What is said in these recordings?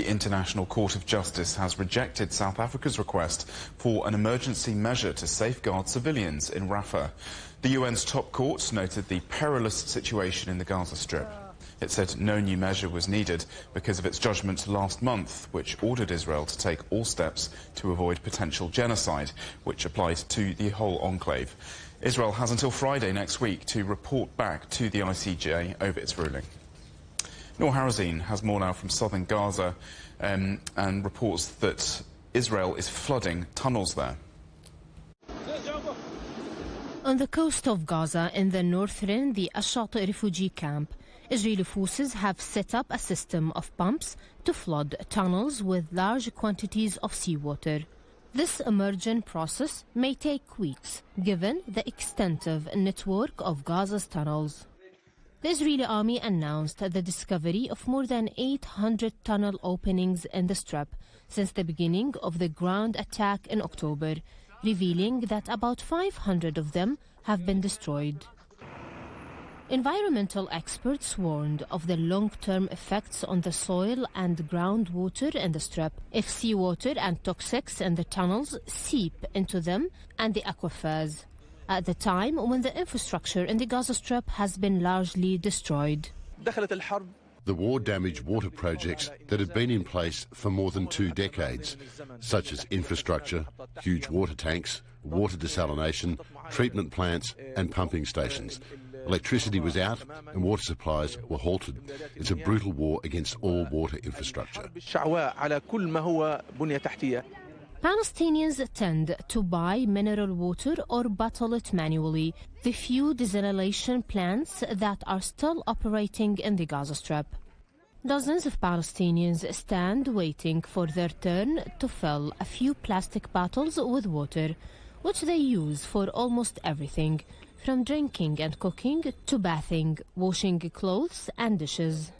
The International Court of Justice has rejected South Africa's request for an emergency measure to safeguard civilians in Rafah. The UN's top court noted the perilous situation in the Gaza Strip. It said no new measure was needed because of its judgment last month, which ordered Israel to take all steps to avoid potential genocide, which applied to the whole enclave. Israel has until Friday next week to report back to the ICJ over its ruling. Noor Harazin has more now from southern Gaza and reports that Israel is flooding tunnels there. On the coast of Gaza in the northern, the Ash-Shati refugee camp, Israeli forces have set up a system of pumps to flood tunnels with large quantities of seawater. This immersion process may take weeks, given the extensive network of Gaza's tunnels. The Israeli army announced the discovery of more than 800 tunnel openings in the Strip since the beginning of the ground attack in October, revealing that about 500 of them have been destroyed. Environmental experts warned of the long-term effects on the soil and groundwater in the Strip if seawater and toxics in the tunnels seep into them and the aquifers, at the time when the infrastructure in the Gaza Strip has been largely destroyed. The war-damaged water projects that have been in place for more than 2 decades, such as infrastructure, huge water tanks, water desalination, treatment plants and pumping stations. Electricity was out and water supplies were halted. It's a brutal war against all water infrastructure. Palestinians tend to buy mineral water or bottle it manually, the few desalination plants that are still operating in the Gaza Strip. Dozens of Palestinians stand waiting for their turn to fill a few plastic bottles with water, which they use for almost everything, from drinking and cooking to bathing, washing clothes and dishes.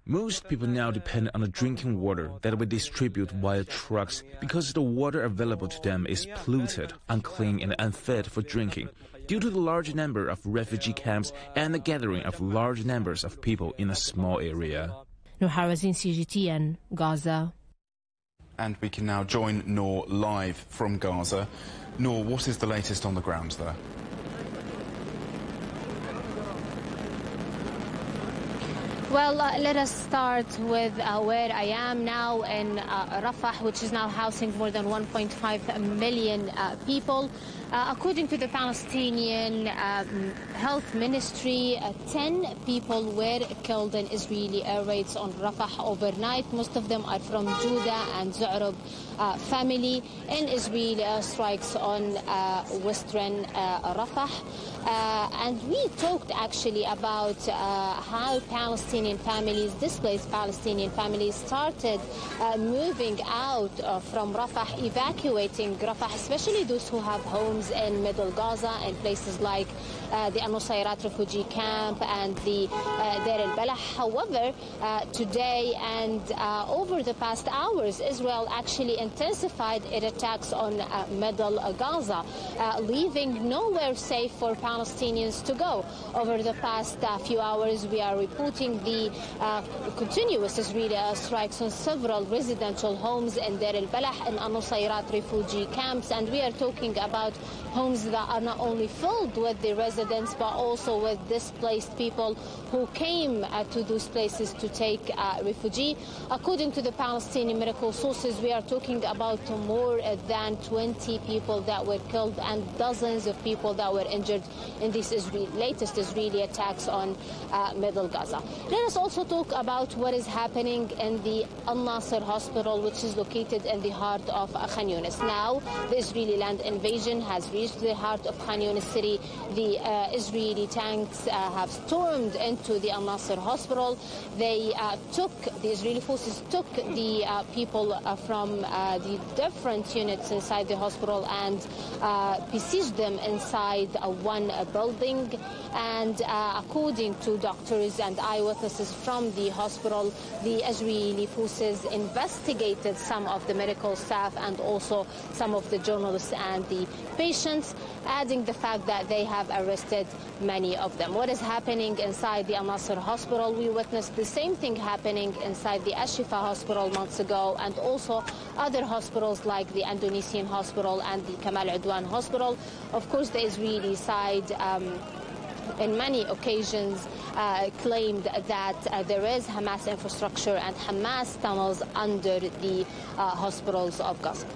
Most people now depend on the drinking water that we distribute via trucks because the water available to them is polluted, unclean and unfit for drinking due to the large number of refugee camps and the gathering of large numbers of people in a small area. Noor Harazin, CGTN, Gaza. And we can now join Noor live from Gaza. Noor, what is the latest on the ground there? Well, let us start with where I am now in Rafah, which is now housing more than 1.5 million people. According to the Palestinian Health Ministry, 10 people were killed in Israeli air raids on Rafah overnight. Most of them are from Judah and Zu'rub family in Israeli strikes on western Rafah. And we talked actually about how Palestinian families, displaced Palestinian families, started moving out from Rafah, evacuating Rafah, especially those who have homes in Middle Gaza and places like the Al-Nusayrat refugee camp and the Deir al-Balah. However, today and over the past hours, Israel actually intensified its attacks on Middle Gaza, leaving nowhere safe for Palestinians to go. Over the past few hours, we are reporting the continuous Israeli strikes on several residential homes in Deir al-Balah and Al-Nusayrat refugee camps, and we are talking about homes that are not only filled with the residents but also with displaced people who came to those places to take refugee. According to the Palestinian medical sources, we are talking about more than 20 people that were killed and dozens of people that were injured in these latest Israeli attacks on Middle Gaza. Let us also talk about what is happening in the Al-Nasser hospital, which is located in the heart of Khan Yunis. Now, the Israeli land invasion has reached the heart of Khan Yunis city. The Israeli tanks have stormed into the Al-Nasser hospital. The Israeli forces took the people from the different units inside the hospital and besieged them inside one building. And according to doctors and eyewitnesses, witnesses from the hospital. The Israeli forces investigated some of the medical staff and also some of the journalists and the patients, adding the fact that they have arrested many of them. What is happening inside the Al-Nasser hospital? We witnessed the same thing happening inside the Al-Shifa hospital months ago, and also other hospitals like the Indonesian hospital and the Kamal Udwan hospital. Of course, the Israeli side in many occasions claimed that there is Hamas infrastructure and Hamas tunnels under the hospitals of Gaza.